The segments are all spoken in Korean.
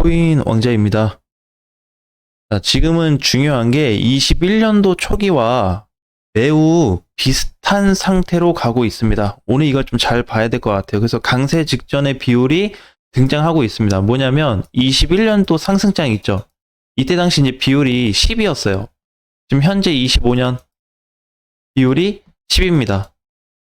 코인 왕자입니다. 자, 지금은 중요한 게 21년도 초기와 매우 비슷한 상태로 가고 있습니다. 오늘 이걸 좀 잘 봐야 될 것 같아요. 그래서 강세 직전의 비율이 등장하고 있습니다. 뭐냐면 21년도 상승장 있죠. 이때 당시 이제 비율이 10이었어요. 지금 현재 25년 비율이 10입니다.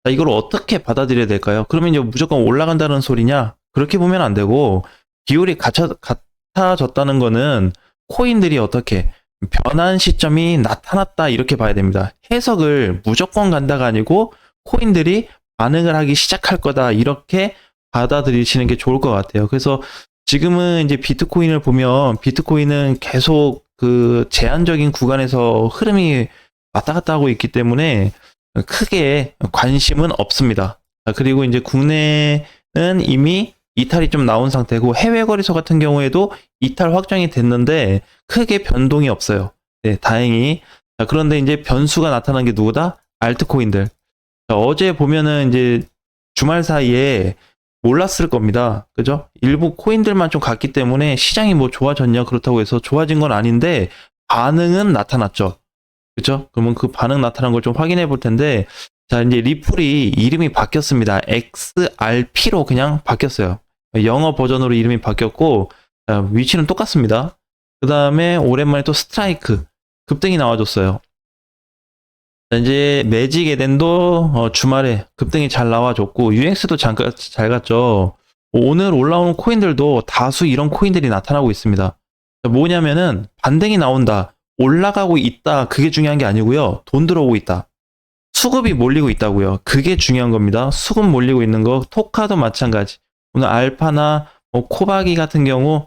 자, 이걸 어떻게 받아들여야 될까요? 그러면 이제 무조건 올라간다는 소리냐? 그렇게 보면 안 되고 비율이 같아졌다는 거는 코인들이 어떻게 변한 시점이 나타났다 이렇게 봐야 됩니다. 해석을 무조건 간다가 아니고 코인들이 반응을 하기 시작할 거다 이렇게 받아들이시는 게 좋을 것 같아요. 그래서 지금은 이제 비트코인을 보면 비트코인은 계속 그 제한적인 구간에서 흐름이 왔다 갔다 하고 있기 때문에 크게 관심은 없습니다. 그리고 이제 국내는 이미 이탈이 좀 나온 상태고 해외 거래소 같은 경우에도 이탈 확정이 됐는데 크게 변동이 없어요. 네, 다행히. 자, 그런데 이제 변수가 나타난 게 누구다? 알트코인들. 자, 어제 보면은 이제 주말 사이에 몰랐을 겁니다. 그죠? 일부 코인들만 좀 갔기 때문에 시장이 뭐 좋아졌냐 그렇다고 해서 좋아진 건 아닌데 반응은 나타났죠. 그죠? 그러면 그 반응 나타난 걸 좀 확인해 볼 텐데 자, 이제 리플이 이름이 바뀌었습니다. XRP로 그냥 바뀌었어요. 영어 버전으로 이름이 바뀌었고 위치는 똑같습니다. 그 다음에 오랜만에 또 스트라이크 급등이 나와줬어요. 자, 이제 매직 에덴도 주말에 급등이 잘 나와줬고 UX도 잠깐 잘 갔죠. 오늘 올라오는 코인들도 다수 이런 코인들이 나타나고 있습니다. 자, 뭐냐면은 반등이 나온다, 올라가고 있다, 그게 중요한 게 아니고요. 돈 들어오고 있다, 수급이 몰리고 있다고요. 그게 중요한 겁니다. 수급 몰리고 있는 거. 토카도 마찬가지. 오늘 알파나 코바기 같은 경우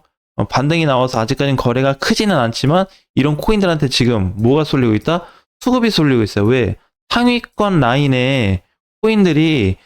반등이 나와서 아직까지는 거래가 크지는 않지만 이런 코인들한테 지금 뭐가 쏠리고 있다? 수급이 쏠리고 있어요. 왜? 상위권 라인에 코인들이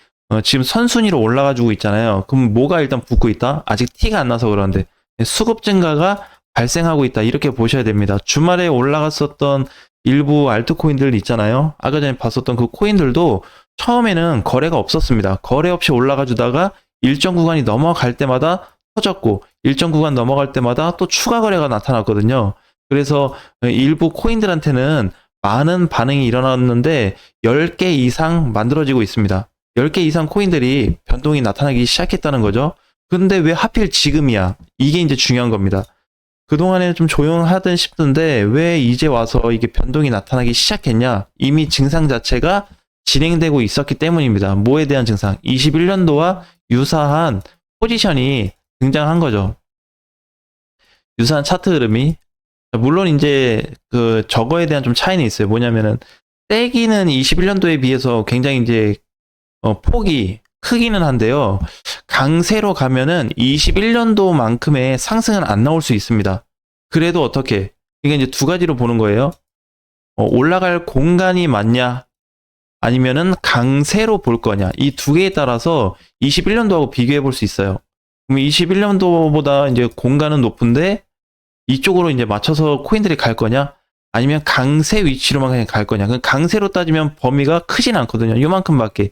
지금 선순위로 올라가지고 있잖아요. 그럼 뭐가 일단 붙고 있다? 아직 티가 안 나서 그러는데 수급 증가가 발생하고 있다 이렇게 보셔야 됩니다. 주말에 올라갔었던 일부 알트코인들 있잖아요. 아까 전에 봤었던 그 코인들도 처음에는 거래가 없었습니다. 거래 없이 올라가 주다가 일정 구간이 넘어갈 때마다 터졌고 일정 구간 넘어갈 때마다 또 추가 거래가 나타났거든요. 그래서 일부 코인들한테는 많은 반응이 일어났는데 10개 이상 만들어지고 있습니다. 10개 이상 코인들이 변동이 나타나기 시작했다는 거죠. 근데 왜 하필 지금이야? 이게 이제 중요한 겁니다. 그동안에는 좀 조용하든 싶던데 왜 이제 와서 이게 변동이 나타나기 시작했냐? 이미 증상 자체가 진행되고 있었기 때문입니다. 뭐에 대한 증상? 21년도와 유사한 포지션이 등장한 거죠. 유사한 차트 흐름이. 물론 이제 그 저거에 대한 좀 차이는 있어요. 뭐냐면은 세기는 21년도에 비해서 굉장히 이제 폭이 크기는 한데요. 강세로 가면은 21년도만큼의 상승은 안 나올 수 있습니다. 그래도 어떻게? 이게 이제 두 가지로 보는 거예요. 올라갈 공간이 많냐? 아니면은 강세로 볼 거냐? 이 두 개에 따라서 21년도하고 비교해 볼 수 있어요. 그럼 21년도보다 이제 공간은 높은데 이쪽으로 이제 맞춰서 코인들이 갈 거냐? 아니면 강세 위치로만 그냥 갈 거냐? 강세로 따지면 범위가 크진 않거든요. 요만큼밖에.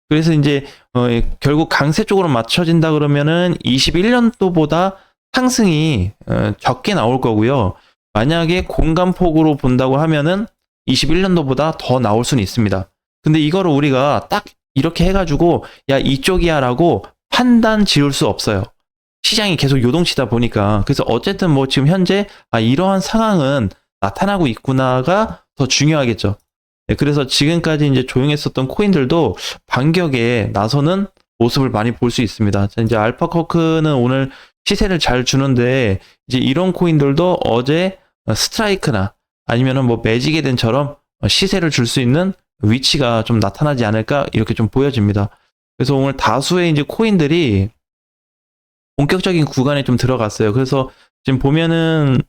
그래서 이제 결국 강세 쪽으로 맞춰진다 그러면은 21년도보다 상승이 적게 나올 거고요. 만약에 공간폭으로 본다고 하면은 21년도보다 더 나올 수는 있습니다. 근데 이거를 우리가 딱 이렇게 해가지고 야 이쪽이야 라고 판단 지을 수 없어요. 시장이 계속 요동치다 보니까. 그래서 어쨌든 뭐 지금 현재 이러한 상황은 나타나고 있구나가 더 중요하겠죠. 네, 그래서 지금까지 이제 조용했었던 코인들도 반격에 나서는 모습을 많이 볼 수 있습니다. 자, 이제 알파커크는 오늘 시세를 잘 주는데 이제 이런 코인들도 어제 스트라이크나 아니면은 뭐 매직 에덴처럼 시세를 줄 수 있는 위치가 좀 나타나지 않을까 이렇게 좀 보여집니다. 그래서 오늘 다수의 이제 코인들이 본격적인 구간에 좀 들어갔어요. 그래서 지금 보면은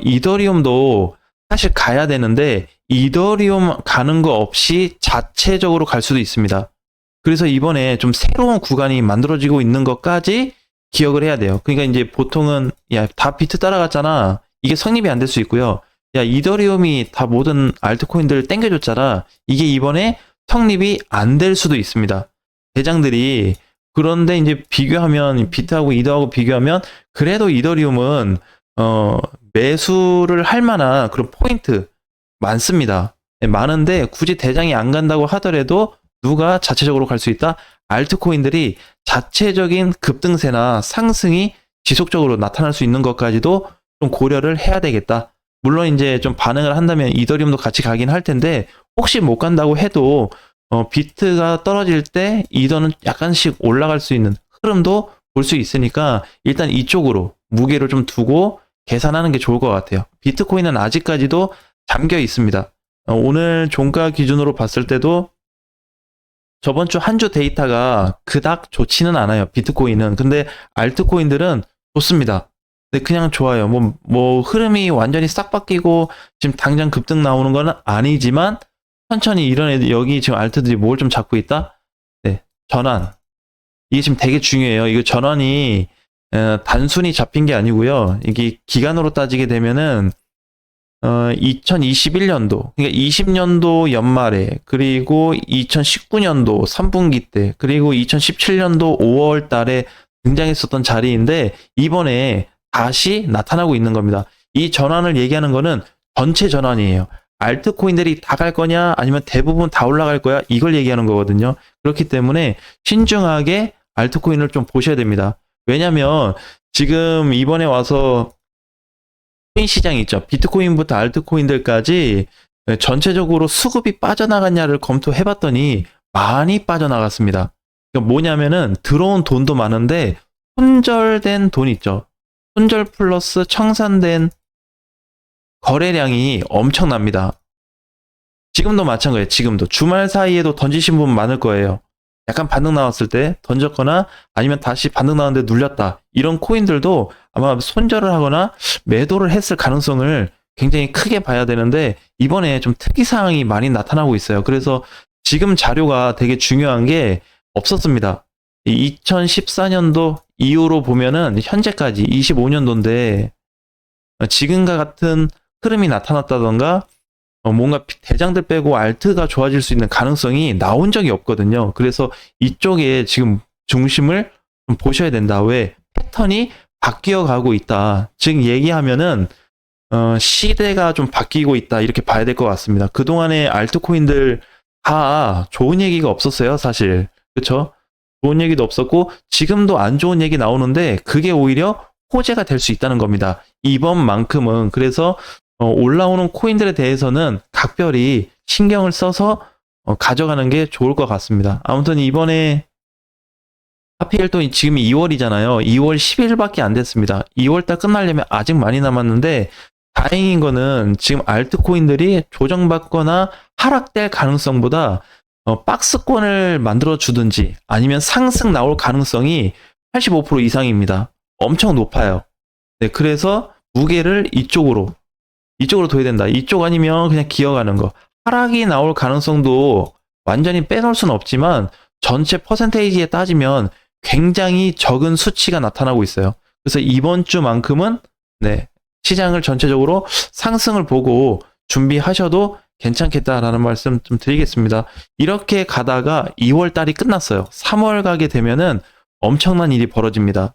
이더리움도 사실 가야 되는데 이더리움 가는 거 없이 자체적으로 갈 수도 있습니다. 그래서 이번에 좀 새로운 구간이 만들어지고 있는 것까지 기억을 해야 돼요. 그러니까 이제 보통은 야, 다 비트 따라갔잖아. 이게 성립이 안 될 수 있고요. 야, 이더리움이 다 모든 알트코인들을 땡겨줬잖아. 이게 이번에 성립이 안 될 수도 있습니다. 대장들이. 그런데 이제 비교하면 비트하고 이더하고 비교하면 그래도 이더리움은 매수를 할 만한 그런 포인트 많습니다. 네, 많은데 굳이 대장이 안 간다고 하더라도 누가 자체적으로 갈 수 있다? 알트코인들이 자체적인 급등세나 상승이 지속적으로 나타날 수 있는 것까지도 좀 고려를 해야 되겠다. 물론 이제 좀 반응을 한다면 이더리움도 같이 가긴 할 텐데 혹시 못 간다고 해도 비트가 떨어질 때 이더는 약간씩 올라갈 수 있는 흐름도 볼 수 있으니까 일단 이쪽으로 무게를 좀 두고 계산하는 게 좋을 것 같아요. 비트코인은 아직까지도 잠겨 있습니다. 오늘 종가 기준으로 봤을 때도 저번 주 한 주 데이터가 그닥 좋지는 않아요. 비트코인은. 근데 알트코인들은 좋습니다. 근데 그냥 좋아요. 뭐 흐름이 완전히 싹 바뀌고 지금 당장 급등 나오는 건 아니지만 천천히 이런 애들 여기 지금 알트들이 뭘 좀 잡고 있다? 네, 전환. 이게 지금 되게 중요해요. 이거 전환이 단순히 잡힌 게 아니고요. 이게 기간으로 따지게 되면은 2021년도, 그러니까 20년도 연말에, 그리고 2019년도 3분기 때, 그리고 2017년도 5월 달에 등장했었던 자리인데, 이번에 다시 나타나고 있는 겁니다. 이 전환을 얘기하는 거는 전체 전환이에요. 알트코인들이 다 갈 거냐, 아니면 대부분 다 올라갈 거야, 이걸 얘기하는 거거든요. 그렇기 때문에 신중하게 알트코인을 좀 보셔야 됩니다. 왜냐면, 지금 이번에 와서 코인 시장이 있죠. 비트코인부터 알트코인들까지 전체적으로 수급이 빠져나갔냐를 검토해 봤더니 많이 빠져나갔습니다. 그러니까 뭐냐면은 들어온 돈도 많은데 손절된 돈 있죠. 손절 플러스 청산된 거래량이 엄청납니다. 지금도 마찬가지예요. 지금도 주말 사이에도 던지신 분 많을 거예요. 약간 반등 나왔을 때 던졌거나 아니면 다시 반등 나왔는데 눌렸다. 이런 코인들도 아마 손절을 하거나 매도를 했을 가능성을 굉장히 크게 봐야 되는데 이번에 좀 특이사항이 많이 나타나고 있어요. 그래서 지금 자료가 되게 중요한 게 없었습니다. 2014년도 이후로 보면은 현재까지 25년도인데 지금과 같은 흐름이 나타났다던가 뭔가 대장들 빼고 알트가 좋아질 수 있는 가능성이 나온 적이 없거든요. 그래서 이쪽에 지금 중심을 좀 보셔야 된다. 왜? 패턴이 바뀌어 가고 있다. 즉 얘기하면은 시대가 좀 바뀌고 있다. 이렇게 봐야 될 것 같습니다. 그동안의 알트코인들 다 좋은 얘기가 없었어요. 사실. 그렇죠? 좋은 얘기도 없었고 지금도 안 좋은 얘기 나오는데 그게 오히려 호재가 될 수 있다는 겁니다. 이번만큼은. 그래서 올라오는 코인들에 대해서는 각별히 신경을 써서 가져가는 게 좋을 것 같습니다. 아무튼 이번에 하필 또 지금 2월이잖아요. 2월 10일밖에 안 됐습니다. 2월달 끝나려면 아직 많이 남았는데 다행인 거는 지금 알트코인들이 조정받거나 하락될 가능성보다 박스권을 만들어 주든지 아니면 상승 나올 가능성이 85% 이상입니다. 엄청 높아요. 네, 그래서 무게를 이쪽으로 둬야 된다. 이쪽 아니면 그냥 기어가는 거. 하락이 나올 가능성도 완전히 빼놓을 수는 없지만 전체 퍼센테이지에 따지면 굉장히 적은 수치가 나타나고 있어요. 그래서 이번 주만큼은 네, 시장을 전체적으로 상승을 보고 준비하셔도 괜찮겠다라는 말씀 좀 드리겠습니다. 이렇게 가다가 2월 달이 끝났어요. 3월 가게 되면은 엄청난 일이 벌어집니다.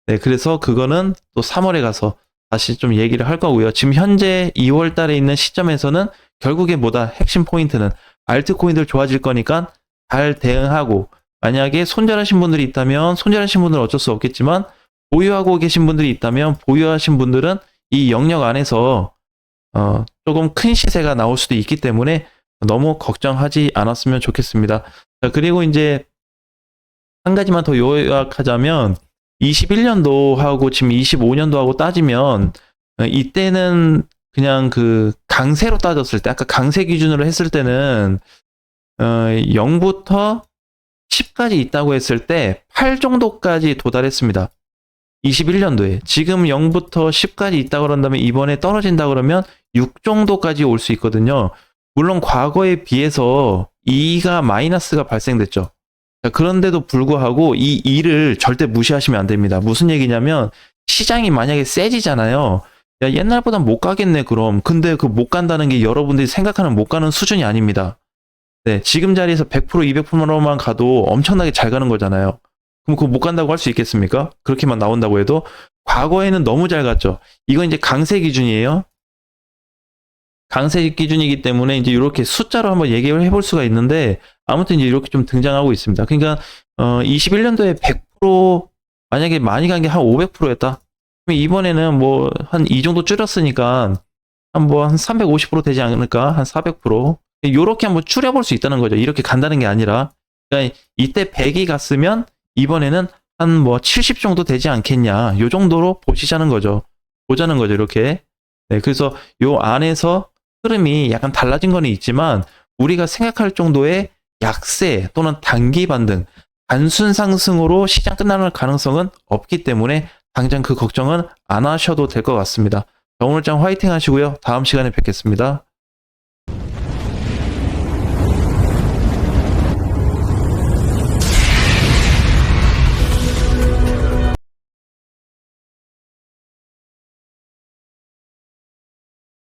네, 그래서 그거는 또 3월에 가서 다시 좀 얘기를 할 거고요. 지금 현재 2월 달에 있는 시점에서는 결국에 뭐다 핵심 포인트는 알트코인들 좋아질 거니까 잘 대응하고 만약에 손절하신 분들이 있다면 손절하신 분들은 어쩔 수 없겠지만 보유하고 계신 분들이 있다면 보유하신 분들은 이 영역 안에서 조금 큰 시세가 나올 수도 있기 때문에 너무 걱정하지 않았으면 좋겠습니다. 자, 그리고 이제 한 가지만 더 요약하자면 21년도하고 지금 25년도하고 따지면 이때는 그냥 그 강세로 따졌을 때 아까 강세 기준으로 했을 때는 0부터 10까지 있다고 했을 때 8 정도까지 도달했습니다. 21년도에 지금 0부터 10까지 있다 그런다면 이번에 떨어진다 그러면 6 정도까지 올 수 있거든요. 물론 과거에 비해서 2가 마이너스가 발생됐죠. 그런데도 불구하고 이 2를 절대 무시하시면 안 됩니다. 무슨 얘기냐면 시장이 만약에 세지잖아요. 야, 옛날보단 못 가겠네 그럼. 근데 그 못 간다는 게 여러분들이 생각하는 못 가는 수준이 아닙니다. 네, 지금 자리에서 100% 200%만 가도 엄청나게 잘 가는 거잖아요. 그럼 그거 못 간다고 할 수 있겠습니까? 그렇게만 나온다고 해도 과거에는 너무 잘 갔죠. 이건 이제 강세 기준이에요. 강세 기준이기 때문에 이제 이렇게 숫자로 한번 얘기를 해볼 수가 있는데 아무튼 이제 이렇게 좀 등장하고 있습니다. 그러니까 21년도에 100% 만약에 많이 간 게 한 500%였다. 이번에는 뭐 한 이 정도 줄였으니까 한 350% 되지 않을까? 한 400%. 요렇게 한번 줄여볼 수 있다는 거죠. 이렇게 간다는 게 아니라. 그러니까 이때 100이 갔으면 이번에는 한 뭐 70 정도 되지 않겠냐. 요 정도로 보자는 거죠. 이렇게. 네, 그래서 요 안에서 흐름이 약간 달라진 건 있지만 우리가 생각할 정도의 약세 또는 단기 반등, 단순 상승으로 시장 끝나는 가능성은 없기 때문에 당장 그 걱정은 안 하셔도 될 것 같습니다. 자, 오늘장 화이팅 하시고요. 다음 시간에 뵙겠습니다.